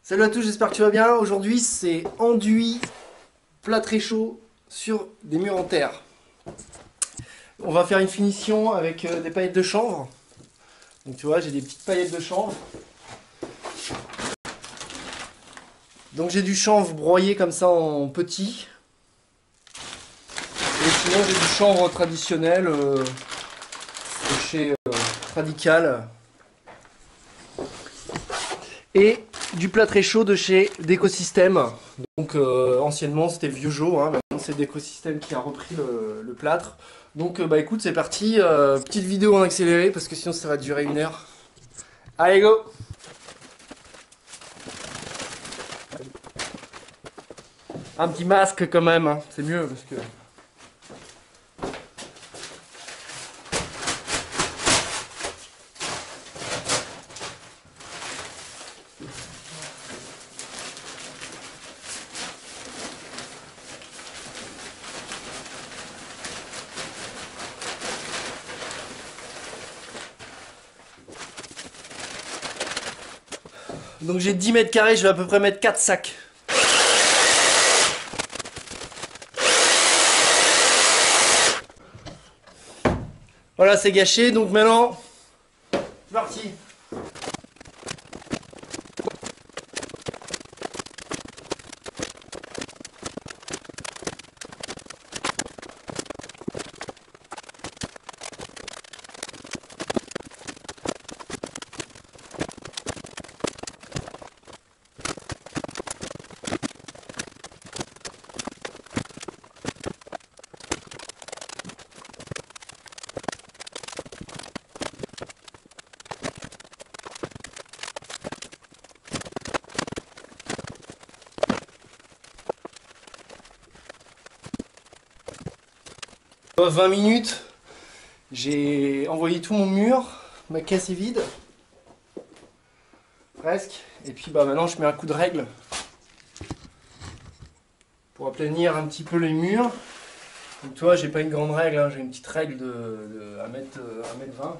Salut à tous, j'espère que tu vas bien. Aujourd'hui, c'est enduit plâtré chaud sur des murs en terre. On va faire une finition avec des paillettes de chanvre. Donc tu vois, j'ai des petites paillettes de chanvre. Donc j'ai du chanvre broyé comme ça en petits. Et sinon j'ai du chanvre traditionnel de chez Radical. Et du plâtré chaud de chez Décosystème. Donc anciennement c'était Vieux Jo, hein, maintenant c'est Décosystème qui a repris le plâtre. Donc bah écoute, c'est parti, petite vidéo en accéléré parce que sinon ça va durer 1 heure. Allez go! Un petit masque quand même, hein, c'est mieux parce que... Donc j'ai 10 mètres carrés, je vais à peu près mettre 4 sacs. Voilà, c'est gâché, donc maintenant, c'est parti. Dans 20 minutes, j'ai envoyé tout mon mur, ma caisse est vide, presque. Et puis bah maintenant je mets un coup de règle pour aplanir un petit peu les murs. Donc tu vois, j'ai pas une grande règle, hein, j'ai une petite règle de 1 m 20.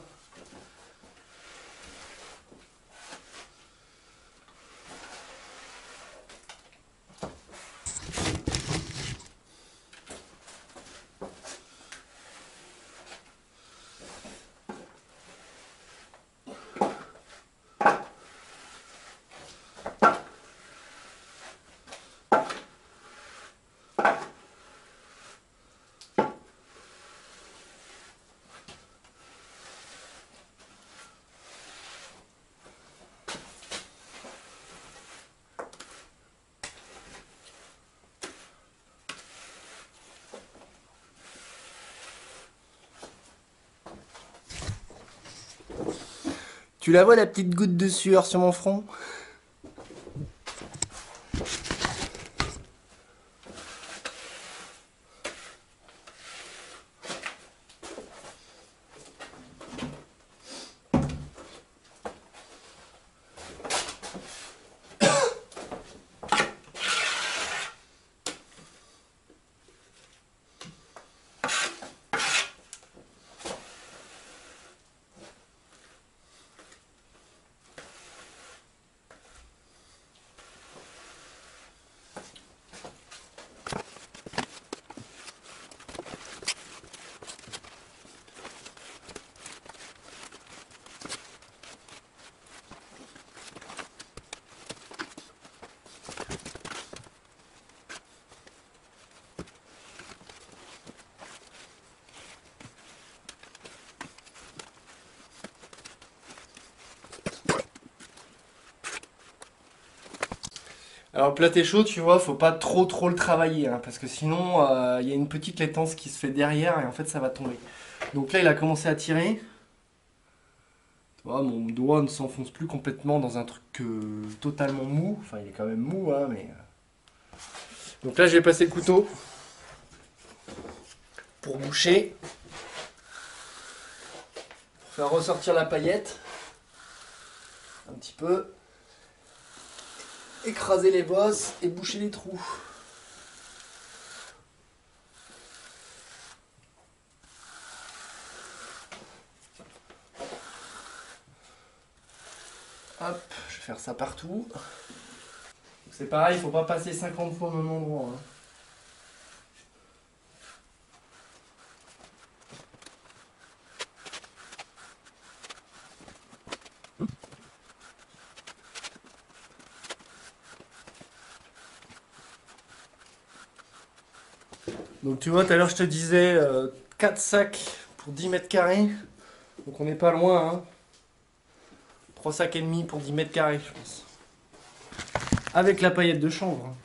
Tu la vois la petite goutte de sueur sur mon front? Alors le plâtré chaud, tu vois, faut pas trop le travailler, hein, parce que sinon il y a une petite laitance qui se fait derrière et en fait ça va tomber. Donc là il a commencé à tirer. Tu vois, mon doigt ne s'enfonce plus complètement dans un truc totalement mou. Enfin il est quand même mou, hein, mais... Donc là je vais passer le couteau pour boucher, pour faire ressortir la paillette un petit peu, écraser les bosses et boucher les trous. Hop, je vais faire ça partout. C'est pareil, il faut pas passer 50 fois au même endroit. Hein. Donc tu vois, tout à l'heure je te disais 4 sacs pour 10 mètres carrés. Donc on n'est pas loin. Hein. 3 sacs et demi pour 10 mètres carrés, je pense. Avec la paillette de chanvre. Hein.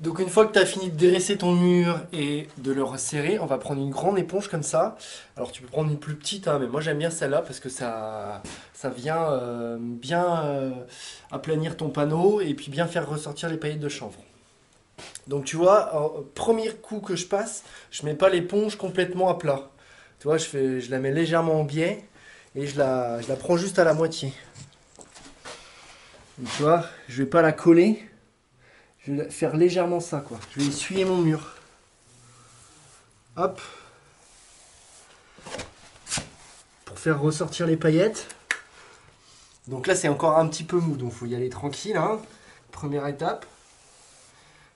Donc une fois que tu as fini de dresser ton mur et de le resserrer, on va prendre une grande éponge comme ça. Alors tu peux prendre une plus petite, hein, mais moi j'aime bien celle-là parce que ça vient bien aplanir ton panneau et puis bien faire ressortir les paillettes de chanvre. Donc tu vois, premier coup que je passe, je mets pas l'éponge complètement à plat. Tu vois, je la mets légèrement en biais et je la prends juste à la moitié. Donc, tu vois, je vais pas la coller. Je vais faire légèrement ça, quoi. Je vais essuyer mon mur. Hop. Pour faire ressortir les paillettes. Donc là, c'est encore un petit peu mou, donc il faut y aller tranquille. Hein. Première étape.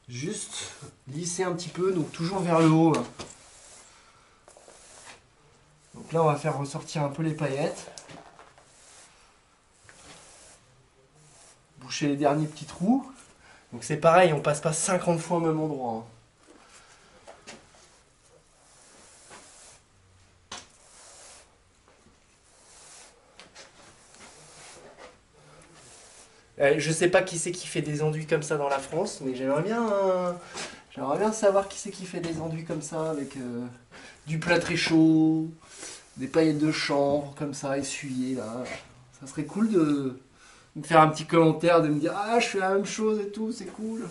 Juste lisser un petit peu, donc toujours vers le haut. Hein. Donc là, on va faire ressortir un peu les paillettes. Boucher les derniers petits trous. Donc c'est pareil, on passe pas 50 fois au même endroit. Hein. Je sais pas qui c'est qui fait des enduits comme ça dans la France, mais j'aimerais bien savoir qui c'est qui fait des enduits comme ça avec du plâtre chaud, des paillettes de chanvre comme ça essuyées là. Ça serait cool de me faire un petit commentaire, de me dire ah je fais la même chose et tout, c'est cool.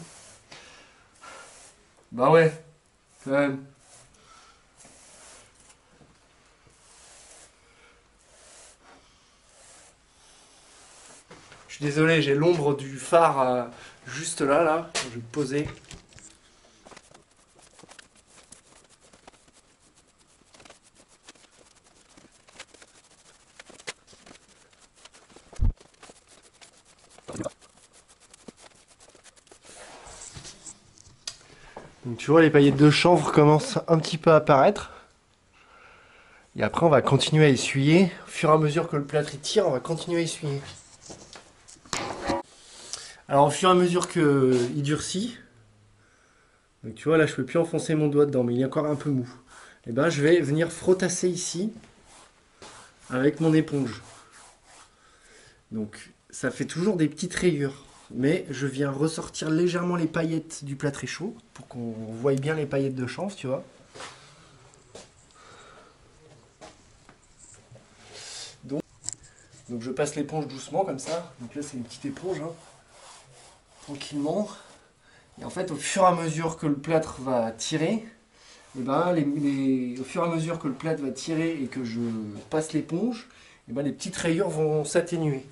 Bah ouais, quand même. Je suis désolé, j'ai l'ombre du phare juste là. Je vais poser. Donc tu vois, les paillettes de chanvre commencent un petit peu à apparaître. Et après, on va continuer à essuyer. Au fur et à mesure que le plâtre il tire, on va continuer à essuyer. Alors, au fur et à mesure qu'il durcit, donc tu vois, là, je peux plus enfoncer mon doigt dedans, mais il est encore un peu mou. Et ben, je vais venir frottasser ici avec mon éponge. Donc, ça fait toujours des petites rayures. Mais je viens ressortir légèrement les paillettes du plâtre chaud pour qu'on voie bien les paillettes de chanvre, tu vois. Donc je passe l'éponge doucement comme ça. Donc là c'est une petite éponge, hein. Tranquillement. Et en fait au fur et à mesure que le plâtre va tirer, et ben, au fur et à mesure que le plâtre va tirer et que je passe l'éponge, et ben, les petites rayures vont s'atténuer.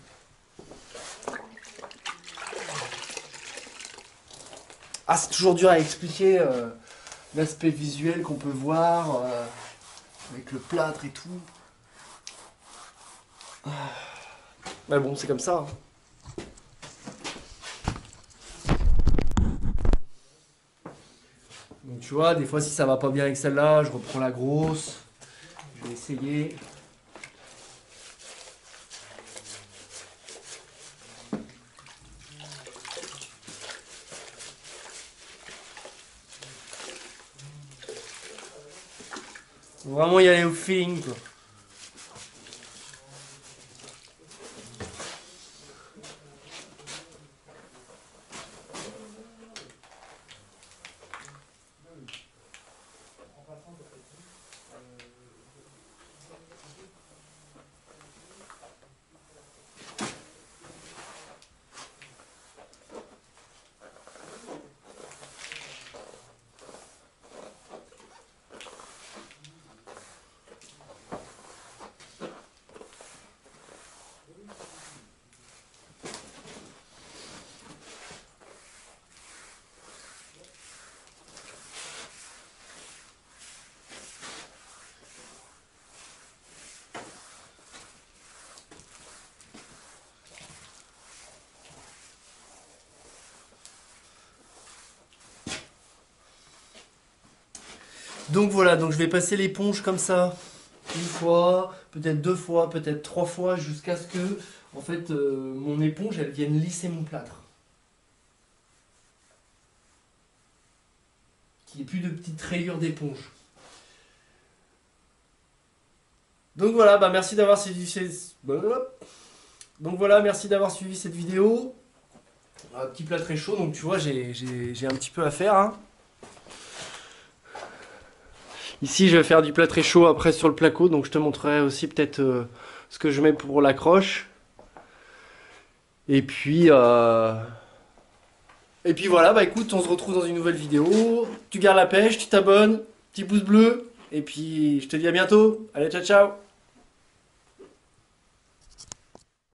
Ah, c'est toujours dur à expliquer l'aspect visuel qu'on peut voir avec le plâtre et tout. Mais bon, c'est comme ça. Hein. Donc tu vois, des fois si ça va pas bien avec celle-là, je reprends la grosse. Je vais essayer. Faut vraiment y aller au feeling quoi. Donc voilà, donc je vais passer l'éponge comme ça, une fois, peut-être deux fois, peut-être trois fois, jusqu'à ce que, en fait, mon éponge, elle vienne lisser mon plâtre. Qu'il n'y ait plus de petites rayures d'éponge. Donc voilà, bah merci d'avoir suivi Donc voilà, merci d'avoir suivi cette vidéo. Un petit plat très chaud, donc tu vois, j'ai un petit peu à faire, hein. Ici, je vais faire du plat très chaud après sur le placo, donc je te montrerai aussi peut-être ce que je mets pour l'accroche. Et puis, voilà, bah écoute, on se retrouve dans une nouvelle vidéo. Tu gardes la pêche, tu t'abonnes, petit pouce bleu, et puis je te dis à bientôt. Allez, ciao ciao!